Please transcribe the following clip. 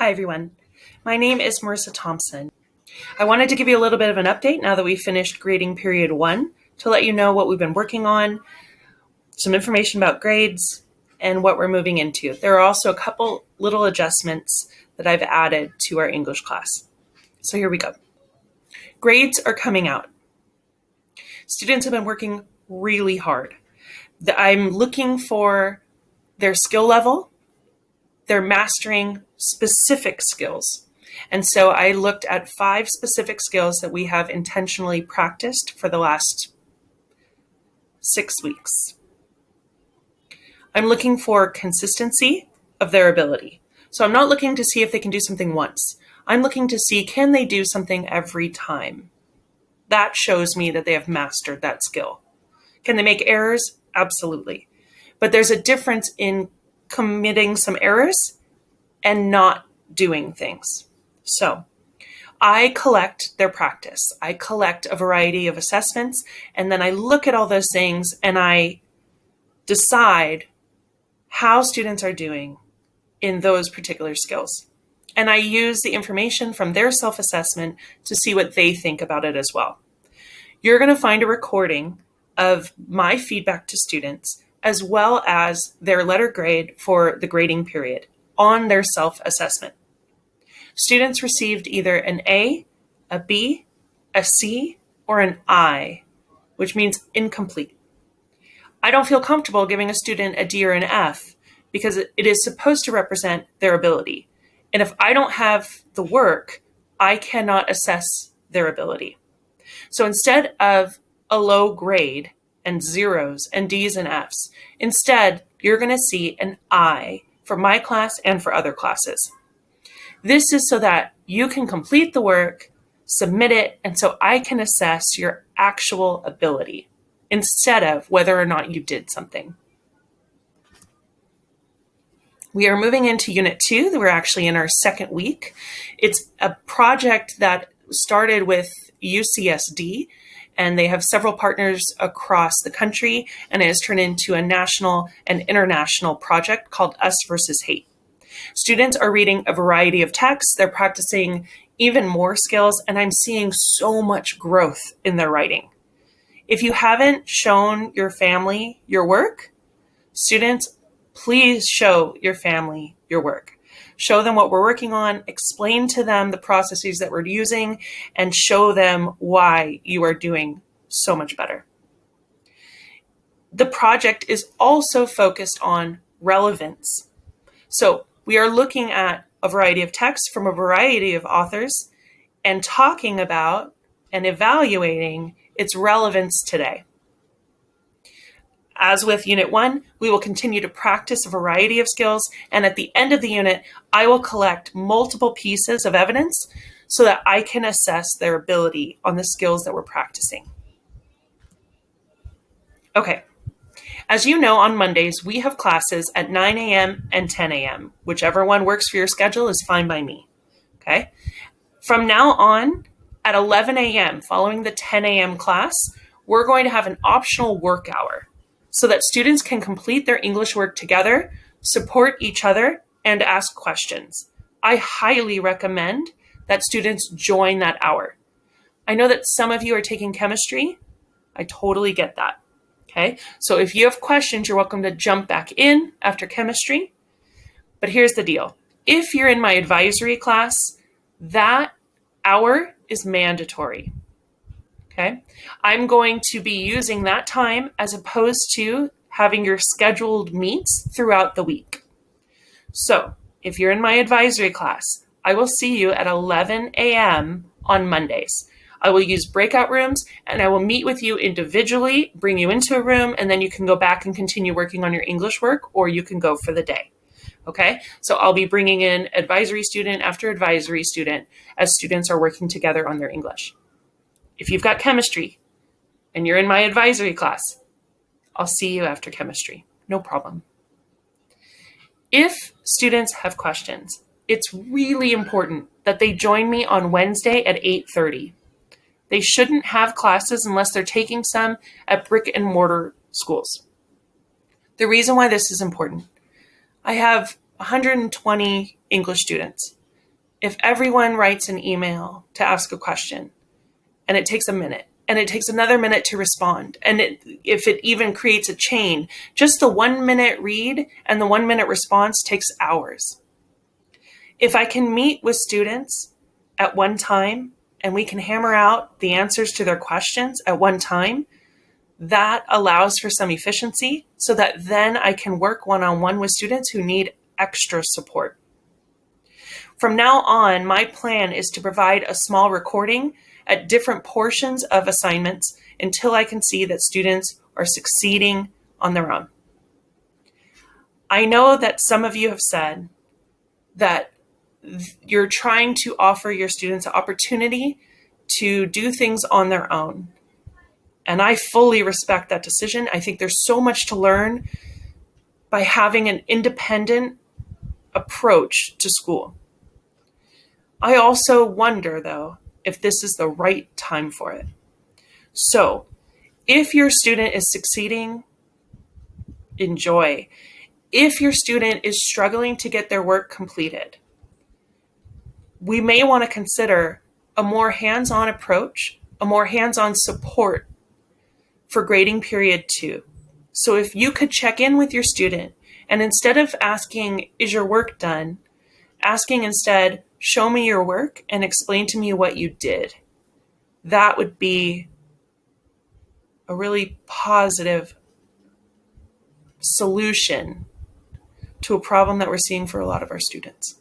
Hi, everyone. My name is Marissa Thompson. I wanted to give you a little bit of an update now that we finished grading period 1 to let you know what we've been working on, some information about grades, and what we're moving into. There are also a couple little adjustments that I've added to our English class. So here we go. Grades are coming out. Students have been working really hard. I'm looking for their skill level. They're mastering specific skills. And so I looked at 5 specific skills that we have intentionally practiced for the last 6 weeks. I'm looking for consistency of their ability. So I'm not looking to see if they can do something once. I'm looking to see, can they do something every time? That shows me that they have mastered that skill. Can they make errors? Absolutely. But there's a difference in committing some errors and not doing things. So I collect their practice. I collect a variety of assessments, and then I look at all those things and I decide how students are doing in those particular skills. And I use the information from their self-assessment to see what they think about it as well. You're going to find a recording of my feedback to students as well as their letter grade for the grading period on their self-assessment. Students received either an A, a B, a C, or an I, which means incomplete. I don't feel comfortable giving a student a D or an F because it is supposed to represent their ability. And if I don't have the work, I cannot assess their ability. So instead of a low grade and zeros and Ds and Fs, instead, you're going to see an I for my class and for other classes. This is so that you can complete the work, submit it, and so I can assess your actual ability instead of whether or not you did something. We are moving into Unit 2. We're actually in our second week. It's a project that started with UCSD, and they have several partners across the country, and it has turned into a national and international project called Us versus Hate. Students are reading a variety of texts. They're practicing even more skills, and I'm seeing so much growth in their writing. If you haven't shown your family your work, students, please show your family your work. Show them what we're working on, explain to them the processes that we're using, and show them why you are doing so much better. The project is also focused on relevance. So we are looking at a variety of texts from a variety of authors and talking about and evaluating its relevance today. As with Unit 1, we will continue to practice a variety of skills, and at the end of the unit, I will collect multiple pieces of evidence so that I can assess their ability on the skills that we're practicing. Okay, as you know, on Mondays, we have classes at 9 a.m. and 10 a.m. Whichever one works for your schedule is fine by me, okay? From now on, at 11 a.m., following the 10 a.m. class, we're going to have an optional work hour so that students can complete their English work together, support each other, and ask questions. I highly recommend that students join that hour. I know that some of you are taking chemistry. I totally get that. Okay, so if you have questions, you're welcome to jump back in after chemistry. But here's the deal. If you're in my advisory class, that hour is mandatory. Okay, I'm going to be using that time as opposed to having your scheduled meets throughout the week. So if you're in my advisory class, I will see you at 11 a.m. on Mondays. I will use breakout rooms and I will meet with you individually, bring you into a room, and then you can go back and continue working on your English work, or you can go for the day. Okay, so I'll be bringing in advisory student after advisory student as students are working together on their English. If you've got chemistry and you're in my advisory class, I'll see you after chemistry. No problem. If students have questions, it's really important that they join me on Wednesday at 8:30. They shouldn't have classes unless they're taking some at brick and mortar schools. The reason why this is important, I have 120 English students. if everyone writes an email to ask a question and it takes a minute and it takes another minute to respond, and if it even creates a chain, just the 1 minute read and the 1 minute response takes hours. If I can meet with students at one time and we can hammer out the answers to their questions at one time, that allows for some efficiency so that then I can work one-on-one with students who need extra support. From now on, my plan is to provide a small recording at different portions of assignments until I can see that students are succeeding on their own. I know that some of you have said that you're trying to offer your students an opportunity to do things on their own. And I fully respect that decision. I think there's so much to learn by having an independent approach to school. I also wonder, though, if this is the right time for it. So, if your student is succeeding, enjoy. If your student is struggling to get their work completed, we may want to consider a more hands-on approach, a more hands-on support for grading period 2. So if you could check in with your student and instead of asking, is your work done, asking instead, show me your work and explain to me what you did. That would be a really positive solution to a problem that we're seeing for a lot of our students.